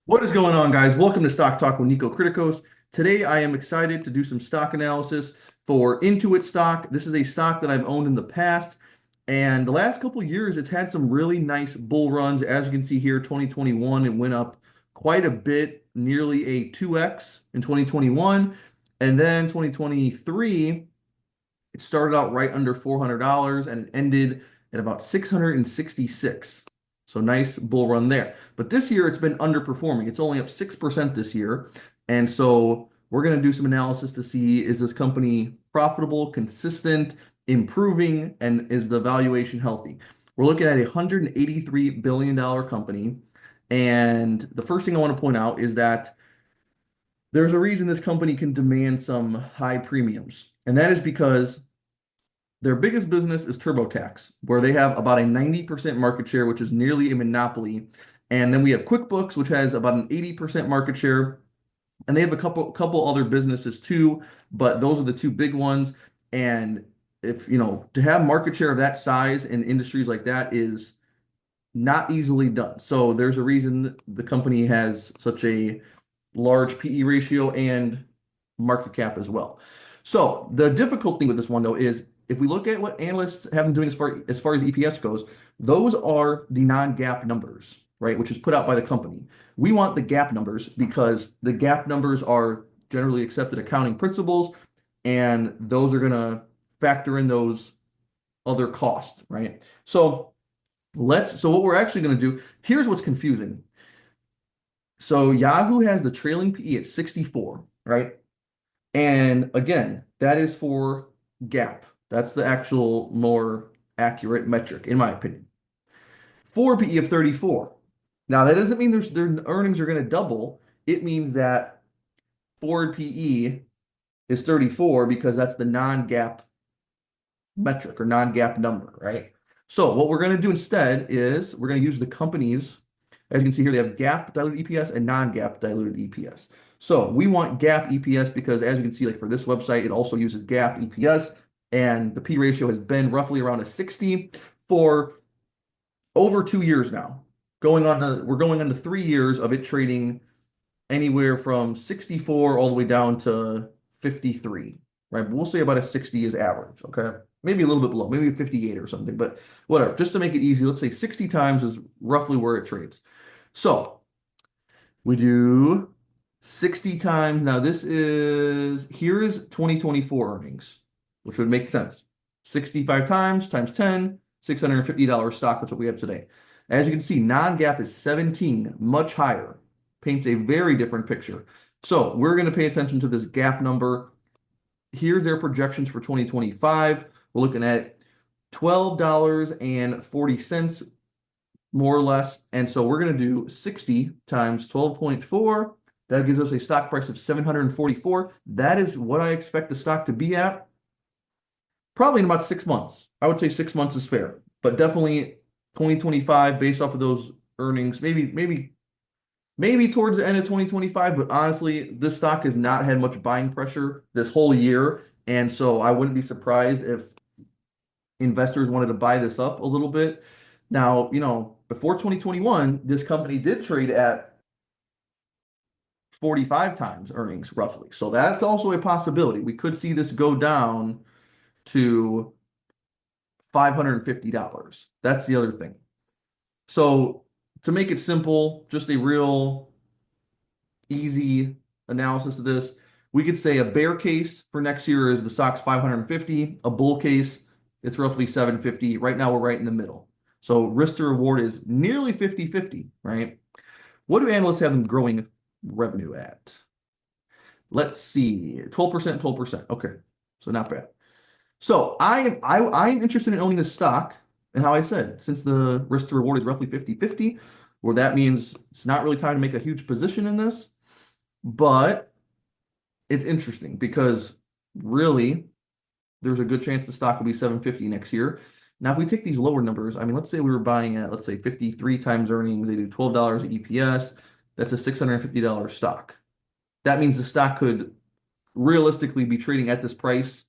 What is going on, guys? Welcome to Stock Talk with Nico Kritikos. Today, I am excited to do some stock analysis for Intuit stock. This is a stock that I've owned in the past, and the last couple of years, it's had some really nice bull runs. As you can see here, 2021, it went up quite a bit, nearly a 2x in 2021. And then 2023, it started out right under $400 and it ended at about 666. So nice bull run there. But this year it's been underperforming. It's only up 6% this year. And so we're going to do some analysis to see, is this company profitable, consistent, improving, and is the valuation healthy? We're looking at a $183 billion company. And the first thing I want to point out is that there's a reason this company can demand some high premiums. And that is because their biggest business is TurboTax, where they have about a 90% market share, which is nearly a monopoly. And then we have QuickBooks, which has about an 80% market share. And they have a couple other businesses too, but those are the two big ones. And if to have market share of that size in industries like that is not easily done. So there's a reason the company has such a large PE ratio and market cap as well. So the difficult thing with this one though is if we look at what analysts have been doing as far as EPS goes, those are the non-GAAP numbers, right? Which is put out by the company. We want the GAAP numbers because the GAAP numbers are generally accepted accounting principles, and those are going to factor in those other costs, right? So what we're actually going to do, here's what's confusing. So Yahoo has the trailing PE at 64, right? And again, that is for GAAP. That's the actual more accurate metric, in my opinion. Forward PE of 34. Now, that doesn't mean their earnings are going to double. It means that forward PE is 34 because that's the non-GAAP metric or non-GAAP number, right? So what we're going to do instead is we're going to use the companies. As you can see here, they have GAAP diluted EPS and non-GAAP diluted EPS. So we want GAAP EPS because, as you can see, like for this website, it also uses GAAP EPS, and the P ratio has been roughly around a 60 for over 2 years now. We're going on to 3 years of it trading anywhere from 64 all the way down to 53, right? But we'll say about a 60 is average, okay? Maybe a little bit below, maybe 58 or something, but whatever. Just to make it easy, let's say 60 times is roughly where it trades. So we do 60 times. Now here is 2024 earnings, which would make sense. 65 times 10, $650 stock. That's what we have today. As you can see, non-GAAP is 17, much higher. Paints a very different picture. So we're going to pay attention to this GAAP number. Here's their projections for 2025. We're looking at $12.40 more or less. And so we're going to do 60 times 12.4. That gives us a stock price of 744. That is what I expect the stock to be at probably in about 6 months. I would say 6 months is fair, but definitely 2025 based off of those earnings, maybe towards the end of 2025, but honestly, this stock has not had much buying pressure this whole year. And so I wouldn't be surprised if investors wanted to buy this up a little bit. Now, before 2021, this company did trade at 45 times earnings roughly. So that's also a possibility. We could see this go down to $550. That's the other thing. So to make it simple, just a real easy analysis of this, we could say a bear case for next year is the stock's 550, a bull case, it's roughly 750. Right now, we're right in the middle. So risk to reward is nearly 50-50, right? What do analysts have them growing revenue at? Let's see, 12%, 12%. Okay, so not bad. So I'm interested in owning this stock, and how I said, since the risk to reward is roughly 50-50, where that means it's not really time to make a huge position in this, but it's interesting because really there's a good chance the stock will be 750 next year. Now, if we take these lower numbers, I mean, let's say we were buying at, let's say 53 times earnings, they do $12 EPS, that's a $650 stock. That means the stock could realistically be trading at this price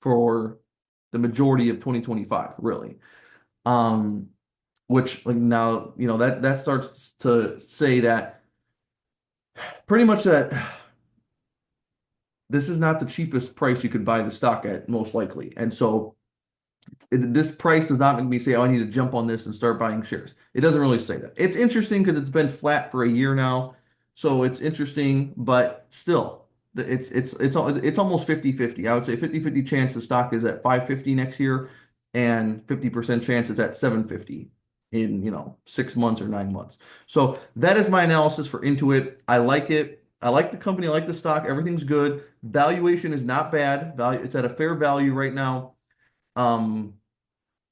for the majority of 2025, really. which like now, that starts to say that pretty much that this is not the cheapest price you could buy the stock at, most likely. And so this price does not make me say, oh, I need to jump on this and start buying shares. It doesn't really say that. It's interesting because it's been flat for a year now. So it's interesting, but still, it's almost 50-50. I would say 50-50 chance the stock is at 550 next year and 50% chance it's at 750 in, 6 months or 9 months. So that is my analysis for Intuit. I like it. I like the company. I like the stock. Everything's good. Valuation is not bad. Value, it's at a fair value right now. Um,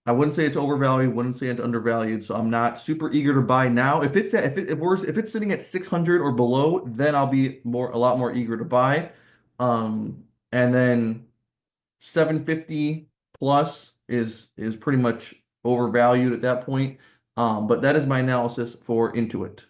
I wouldn't say it's overvalued, wouldn't say it's undervalued, so I'm not super eager to buy now. If it's at, if it's sitting at 600 or below, then I'll be a lot more eager to buy. And then 750 plus is pretty much overvalued at that point. But that is my analysis for Intuit.